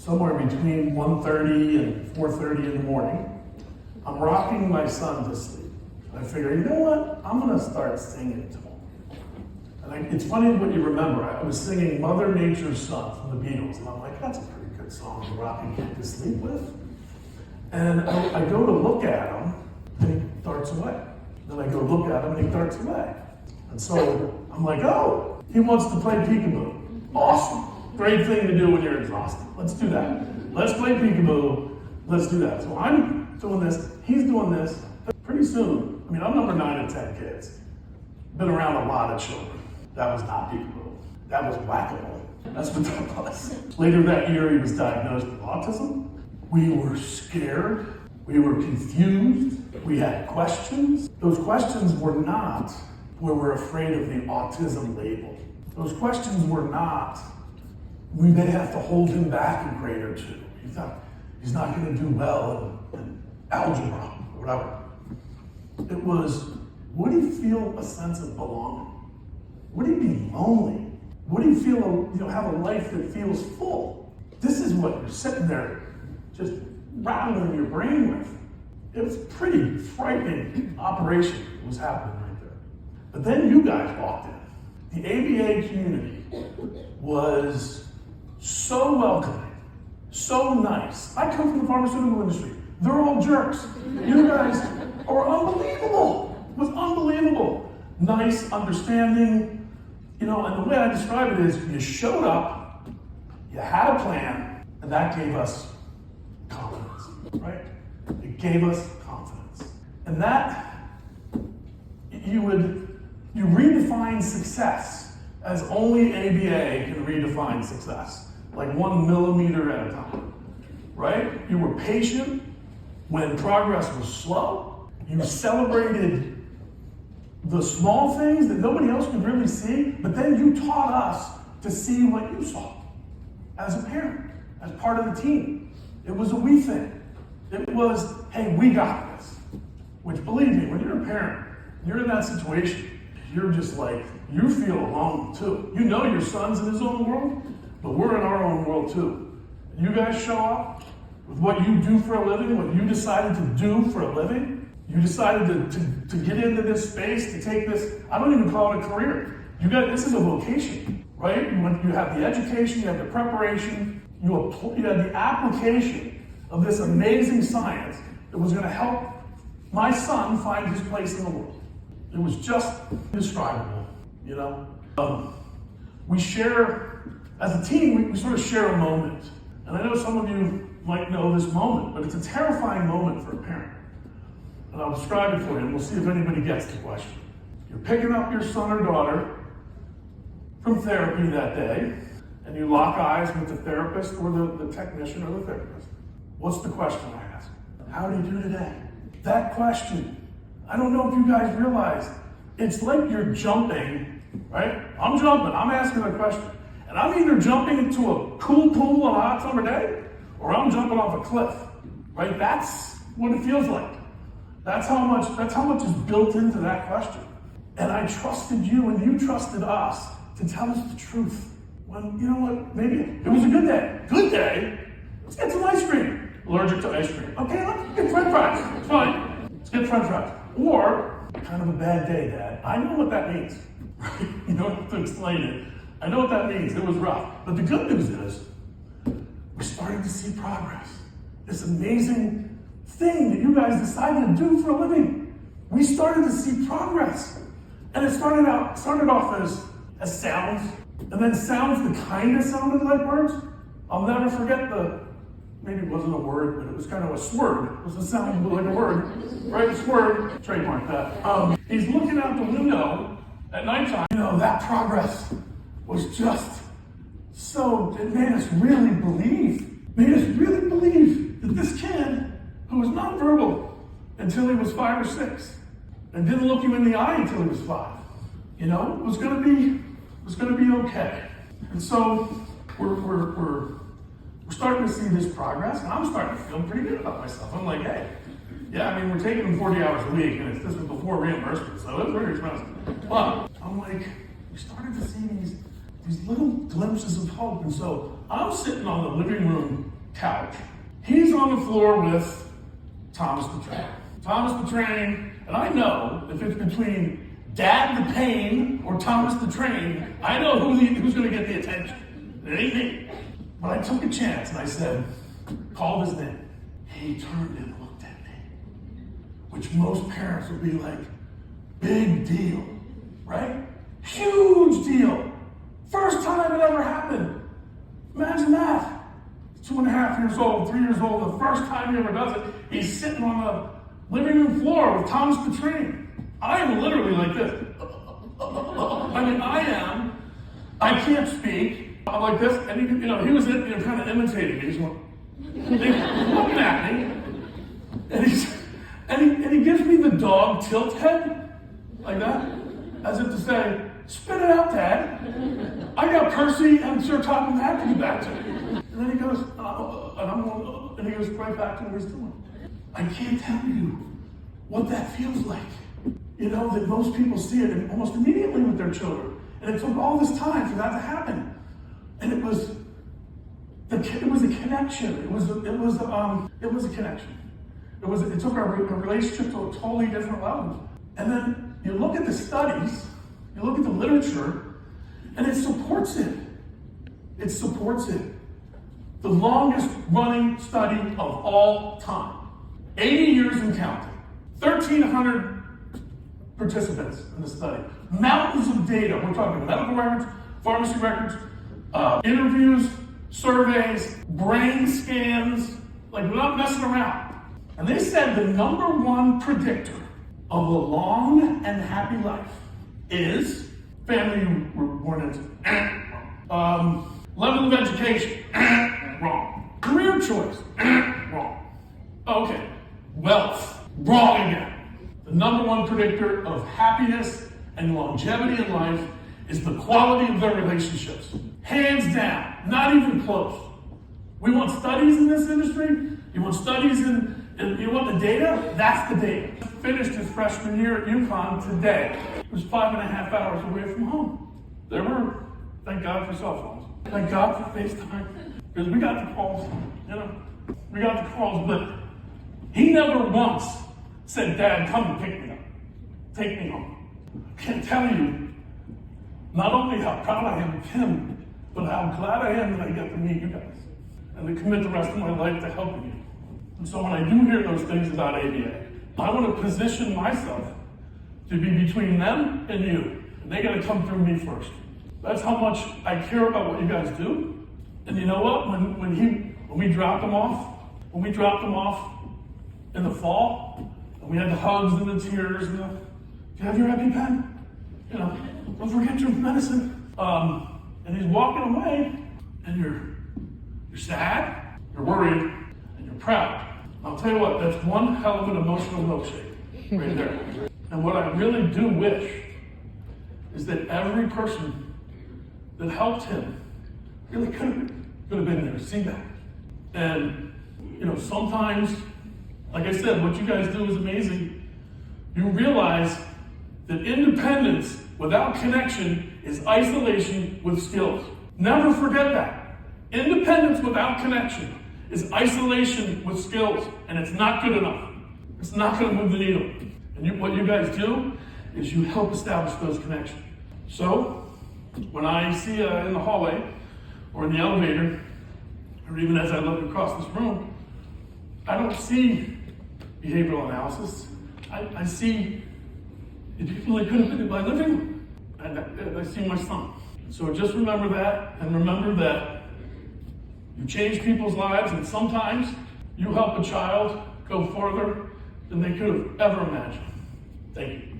somewhere between 1:30 and 4:30 in the morning. I'm rocking my son to sleep. I figure, you know what? I'm gonna start singing to him. And it's funny what you remember. I was singing Mother Nature's Son from the Beatles, and I'm like, that's a pretty good song to rock a kid to sleep with. And I go to look at him, and he darts away. Then I go look at him, and he darts away. And so I'm like, oh, he wants to play peekaboo. Awesome. Great thing to do when you're exhausted. Let's do that. Let's play peekaboo. Let's do that. So I'm doing this, he's doing this. Pretty soon, I mean, I'm number 9 of 10 kids. Been around a lot of children. That was not peekaboo. That was whack-a-mole. That's what that was. Later that year, he was diagnosed with autism. We were scared. We were confused. We had questions. Those questions were not where we're afraid of the autism label. Those questions were not, we may have to hold him back a grade or two. He's not going to do well in algebra or whatever. It was, would he feel a sense of belonging? Would he be lonely? Would he feel, have a life that feels full? This is what you're sitting there just rattling your brain with. It was a pretty frightening operation that was happening right there. But then you guys walked in. The ABA community was so welcoming, so nice. I come from the pharmaceutical industry. They're all jerks. You guys are unbelievable. It was unbelievable. Nice, understanding, and the way I describe it is you showed up, you had a plan, and that gave us confidence, right? It gave us confidence. And that, you redefine success as only ABA can redefine success, like 1 millimeter at a time, right? You were patient when progress was slow. You celebrated the small things that nobody else could really see, but then you taught us to see what you saw as a parent, as part of the team. It was a we thing. It was, hey, we got this. Which, believe me, when you're a parent, you're in that situation, you're just like, you feel alone too. You know your son's in his own world, but we're in our own world too. And you guys show up with what you do for a living, what you decided to do for a living. You decided to get into this space, to take this, I don't even call it a career. This is a vocation, right? You have the education, you have the preparation, you had the application of this amazing science that was going to help my son find his place in the world. It was just indescribable, We share, as a team, we sort of share a moment. And I know some of you might know this moment, but it's a terrifying moment for a parent. And I'll describe it for you, and we'll see if anybody gets the question. You're picking up your son or daughter from therapy that day, and you lock eyes with the therapist or the technician or the therapist. What's the question I ask? How do you do today? That question, I don't know if you guys realize, it's like you're jumping, right? I'm jumping, I'm asking a question. And I'm either jumping into a cool pool on a hot summer day, or I'm jumping off a cliff, right? That's what it feels like. That's how much is built into that question. And I trusted you and you trusted us to tell us the truth. When, you know what, maybe it was a good day. Good day? Let's get some ice cream. Allergic to ice cream. Okay, let's get french fries. It's fine. Let's get french fries. Or, kind of a bad day, Dad. I know what that means. You don't have to explain it. I know what that means. It was rough. But the good news is, we're starting to see progress. This amazing thing that you guys decided to do for a living. We started to see progress. And it started off as sounds, and then sounds that kind of sounded like words. I'll never forget maybe it wasn't a word, but it was kind of a sword. It was a sound like a word, right? A sword, trademark that. He's looking out the window at nighttime. That progress was just so, it made us really believe that this kid who was nonverbal until he was 5 or 6 and didn't look you in the eye until he was 5, was going to be okay. And so we're starting to see this progress, and I'm starting to feel pretty good about myself. I'm like, hey, yeah, we're taking them 40 hours a week, and this was before reimbursement, so it's very expensive. But I'm like, we started to see these little glimpses of hope, and so I'm sitting on the living room couch. He's on the floor with Thomas the Train. Thomas the Train, and I know if it's between Dad the Pain or Thomas the Train, I know who's going to get the attention. It ain't me. But I took a chance and I said, called his name. He turned and looked at me, which most parents would be like, big deal, right? Huge deal. First time it ever happened. Imagine that. 2.5 years old, 3 years old, the first time he ever does it, he's sitting on the living room floor with Thomas the Train. I am literally like this. I mean, I can't speak. I'm like this, and he was kind of imitating me. He's going, looking at me, and he gives me the dog tilt head, like that, as if to say, spit it out, Dad. I got Percy and Sir Topham Hatt to get back to. And then he goes, and he goes right back to what he's doing. I can't tell you what that feels like. That most people see it almost immediately with their children. And it took all this time for that to happen. And it was a connection. It was a connection. It took our relationship to a totally different level. And then you look at the studies, you look at the literature, and it supports it. It supports it. The longest running study of all time. 80 years and counting. 1,300 participants in the study. Mountains of data. We're talking medical records, pharmacy records, interviews, surveys, brain scans. Like, we're not messing around. And they said the number one predictor of a long and happy life is family you were born into. Level of education, wrong. Career choice, wrong. Okay, wealth, wrong again. The number one predictor of happiness and longevity in life is the quality of their relationships. Hands down, not even close. We want studies in this industry. You want studies and you want the data? That's the data. Finished his freshman year at UConn today. It was 5.5 hours away from home. There were, thank God for cell phones. Thank God for FaceTime. Because we got the calls, we got the calls, but he never once said, Dad, come and pick me up. Take me home. I can't tell you not only how proud I am of him, but how glad I am that I get to meet you guys and to commit the rest of my life to helping you. And so when I do hear those things about ABA, I want to position myself to be between them and you. And they got to come through me first. That's how much I care about what you guys do. And you know what? When we dropped them off in the fall, and we had the hugs and the tears and do you have your EpiPen? Don't forget your medicine. And he's walking away, and you're sad, you're worried, and you're proud. I'll tell you what, that's one hell of an emotional milkshake right there. And what I really do wish is that every person that helped him really could have been there to see that. And sometimes, like I said, what you guys do is amazing. You realize that independence without connection is isolation with skills. Never forget that. Independence without connection is isolation with skills, and it's not good enough. It's not going to move the needle. And what you guys do is you help establish those connections. So, when I see you in the hallway or in the elevator, or even as I look across this room, I don't see behavioral analysis. I see the people that could have been in my living room. And I see my son. So just remember that, and remember that you change people's lives, and sometimes you help a child go further than they could have ever imagined. Thank you.